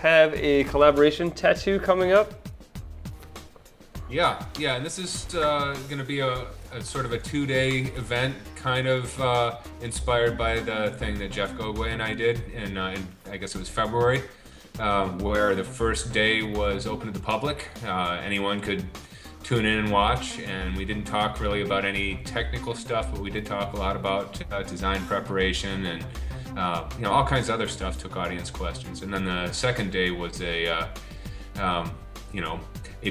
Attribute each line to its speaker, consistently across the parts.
Speaker 1: have a collaboration tattoo coming up.
Speaker 2: Yeah, and this is going to be a sort of a 2-day event, kind of inspired by the thing that Jeff Gogway and I did in I guess it was February, where the first day was open to the public. Anyone could tune in and watch, and we didn't talk really about any technical stuff, but we did talk a lot about design preparation and all kinds of other stuff. Took audience questions, and then the second day was a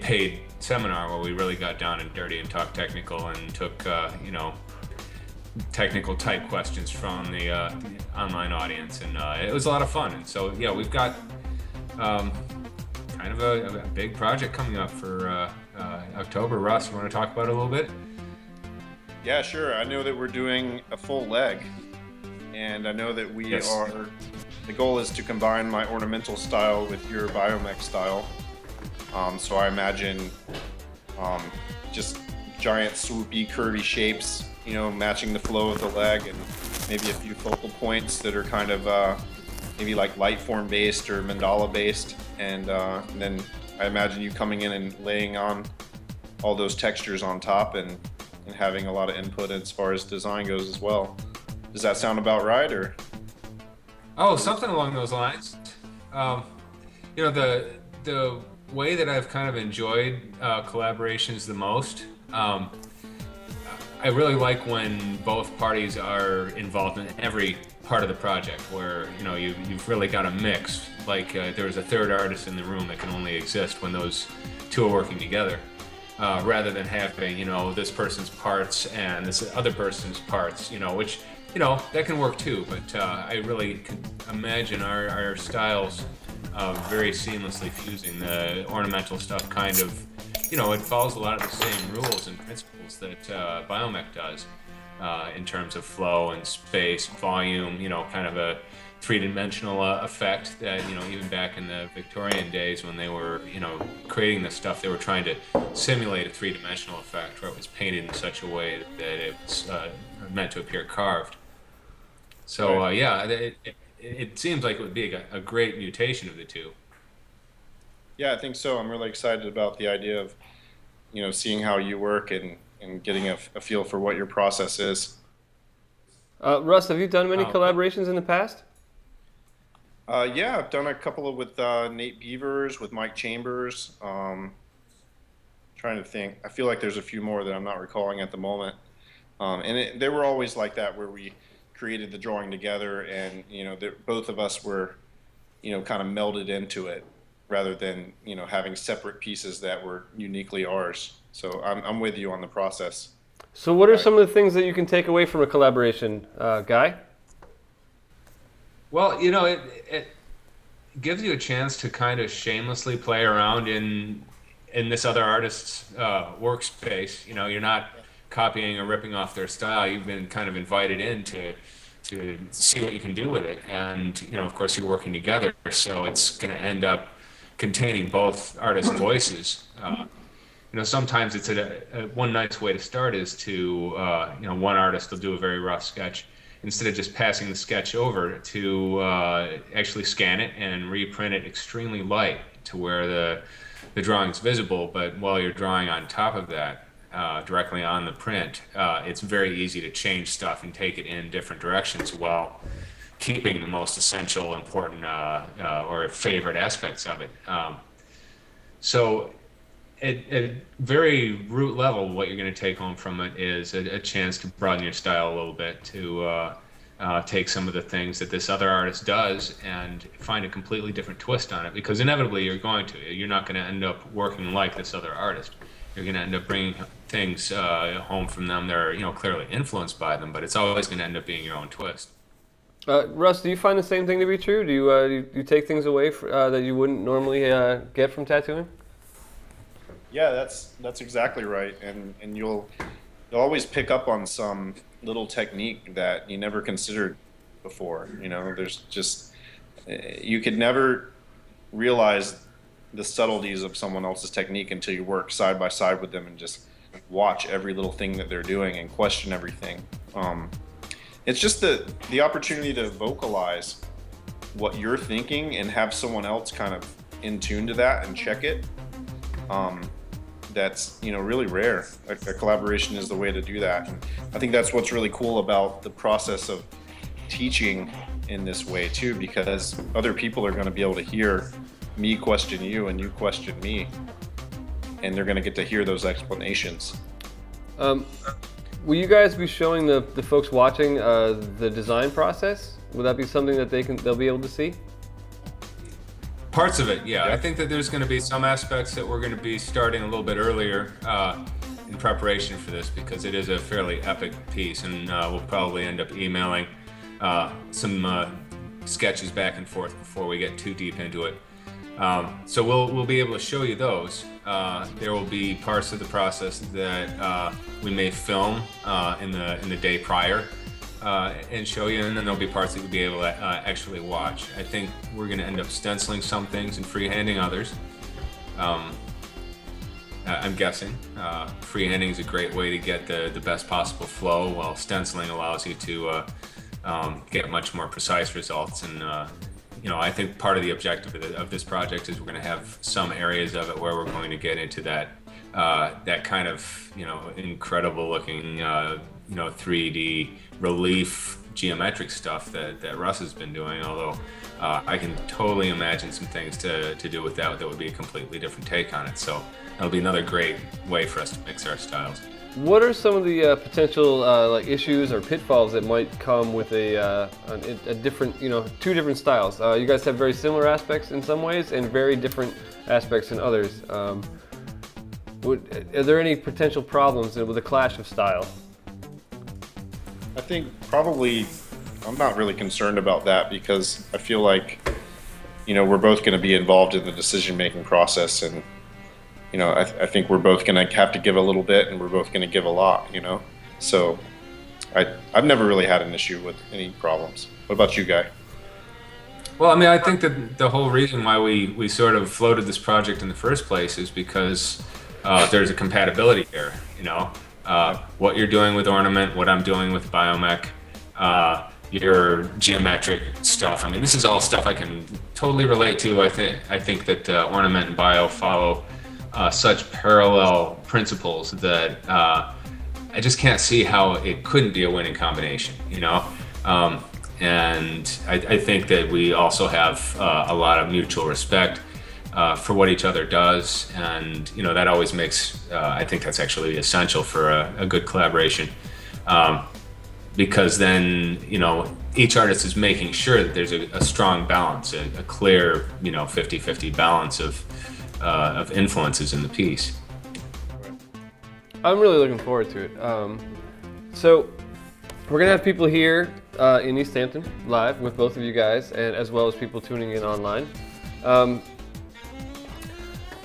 Speaker 2: paid seminar where we really got down and dirty and talked technical and took technical type questions from the online audience, and it was a lot of fun. And so we've got kind of a big project coming up for October. Russ, you want to talk about it a little bit?
Speaker 3: Yeah, sure. I know that we're doing a full leg, and I know that we are. The goal is to combine my ornamental style with your biomech style. So I imagine just giant swoopy curvy shapes, matching the flow of the leg, and maybe a few focal points that are kind of maybe like light form based or mandala based, and then I imagine you coming in and laying on all those textures on top and having a lot of input as far as design goes as well. Does that sound about right, or?
Speaker 2: Oh, something along those lines. The way that I've kind of enjoyed collaborations the most, I really like when both parties are involved in every part of the project, where you've really got a mix. Like there's a third artist in the room that can only exist when those two are working together, rather than having this person's parts and this other person's parts, which that can work too. But I really can imagine our styles very seamlessly fusing. The ornamental stuff kind of, it follows a lot of the same rules and principles that biomech does in terms of flow and space, volume, kind of a three-dimensional effect that, even back in the Victorian days when they were, creating this stuff, they were trying to simulate a three-dimensional effect where it was painted in such a way that it was meant to appear carved. So, it seems like it would be a great mutation of the two.
Speaker 3: Yeah, I think so. I'm really excited about the idea of, seeing how you work and getting a feel for what your process is.
Speaker 1: Russ, have you done many collaborations in the past?
Speaker 3: Yeah, I've done a couple with Nate Beavers, with Mike Chambers. Trying to think. I feel like there's a few more that I'm not recalling at the moment. And they were always like that, where we created the drawing together, and both of us were kind of melded into it, rather than having separate pieces that were uniquely ours. So I'm with you on the process.
Speaker 1: So what are some of the things that you can take away from a collaboration, Guy?
Speaker 2: Well, it gives you a chance to kind of shamelessly play around in this other artist's workspace. You're not copying or ripping off their style. You've been kind of invited in to see what you can do with it, and of course you're working together, so it's going to end up containing both artists' voices. Sometimes it's one nice way to start is to one artist will do a very rough sketch. Instead of just passing the sketch over, to actually scan it and reprint it extremely light to where the drawing's visible, but while you're drawing on top of that, directly on the print, it's very easy to change stuff and take it in different directions while keeping the most essential, important, or favorite aspects of it. So at very root level, what you're going to take home from it is a chance to broaden your style a little bit, to take some of the things that this other artist does and find a completely different twist on it, because inevitably you're not going to end up working like this other artist. You're going to end up bringing things home from them that are clearly influenced by them, but it's always going to end up being your own twist.
Speaker 1: Russ, do you find the same thing to be true? Do you take things away that you wouldn't normally get from tattooing?
Speaker 3: Yeah, that's exactly right, and you'll always pick up on some little technique that you never considered before. There's just, you could never realize the subtleties of someone else's technique until you work side by side with them and just watch every little thing that they're doing and question everything. It's just the opportunity to vocalize what you're thinking and have someone else kind of in tune to that and check it. That's really rare. A collaboration is the way to do that, and I think that's what's really cool about the process of teaching in this way too, because other people are going to be able to hear me question you and you question me, and they're going to get to hear those explanations.
Speaker 1: Will you guys be showing the folks watching the design process? Will that be something that they'll be able to see?
Speaker 2: Parts of it, yeah. I think that there's going to be some aspects that we're going to be starting a little bit earlier in preparation for this, because it is a fairly epic piece, and we'll probably end up emailing some sketches back and forth before we get too deep into it. So we'll be able to show you those. There will be parts of the process that we may film in the day prior and show you, and then there'll be parts that you'll be able to actually watch. I think we're going to end up stenciling some things and freehanding others. I'm guessing. Freehanding is a great way to get the best possible flow, while stenciling allows you to get much more precise results. And I think part of the objective of this project is we're going to have some areas of it where we're going to get into that kind of incredible looking 3D relief geometric stuff that Russ has been doing. Although I can totally imagine some things to do with that would be a completely different take on it. So that'll be another great way for us to mix our styles.
Speaker 1: What are some of the potential issues or pitfalls that might come with a different, two different styles? You guys have very similar aspects in some ways and very different aspects in others. Are there any potential problems with a clash of style?
Speaker 3: I think probably I'm not really concerned about that, because I feel like we're both going to be involved in the decision-making process, and I think we're both going to have to give a little bit, and we're both going to give a lot, So I've never really had an issue with any problems. What about you, Guy?
Speaker 2: Well, I mean, I think that the whole reason why we sort of floated this project in the first place is because there's a compatibility there, what you're doing with ornament, what I'm doing with biomech, your geometric stuff. I mean, this is all stuff I can totally relate to. I think that ornament and bio follow such parallel principles that I just can't see how it couldn't be a winning combination, and I think that we also have a lot of mutual respect for what each other does, and that always makes I think that's actually essential for a good collaboration, because then each artist is making sure that there's a strong balance, a clear 50-50 balance of influences in the piece.
Speaker 1: I'm really looking forward to it. So we're gonna have people here in East Hampton live with both of you guys, and as well as people tuning in online.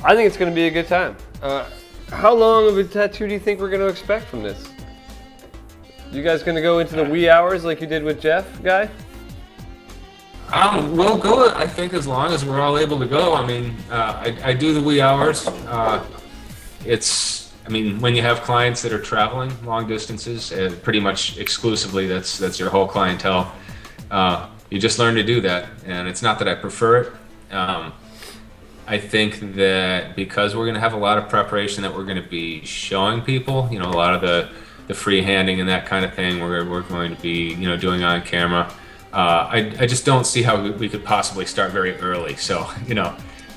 Speaker 1: I think it's gonna be a good time. How long of a tattoo do you think we're gonna expect from this? You guys gonna go into the wee hours like you did with Jeff, Guy?
Speaker 2: We'll go, I think, as long as we're all able to go. I mean, I do the wee hours. When you have clients that are traveling long distances, pretty much exclusively, that's your whole clientele. You just learn to do that, and it's not that I prefer it. I think that because we're going to have a lot of preparation that we're going to be showing people, a lot of the freehanding and that kind of thing, we're going to be, doing on camera. I just don't see how we could possibly start very early. So,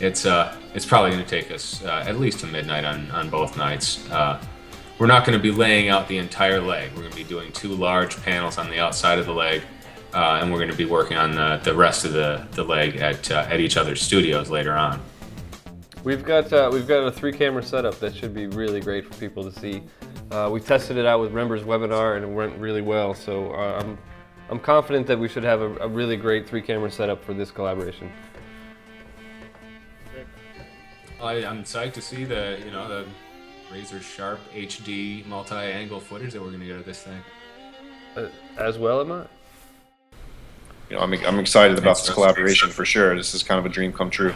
Speaker 2: it's probably going to take us at least to midnight on both nights. We're not going to be laying out the entire leg. We're going to be doing 2 large panels on the outside of the leg, and we're going to be working on the rest of the leg at each other's studios later on.
Speaker 1: We've got a 3-camera setup that should be really great for people to see. We tested it out with Rember's webinar, and it went really well. So I'm confident that we should have a really great 3-camera setup for this collaboration.
Speaker 2: I'm psyched to see the razor sharp HD multi-angle footage that we're going to get of this thing.
Speaker 1: As well, am I?
Speaker 3: I'm excited about this collaboration for sure. This is kind of a dream come true.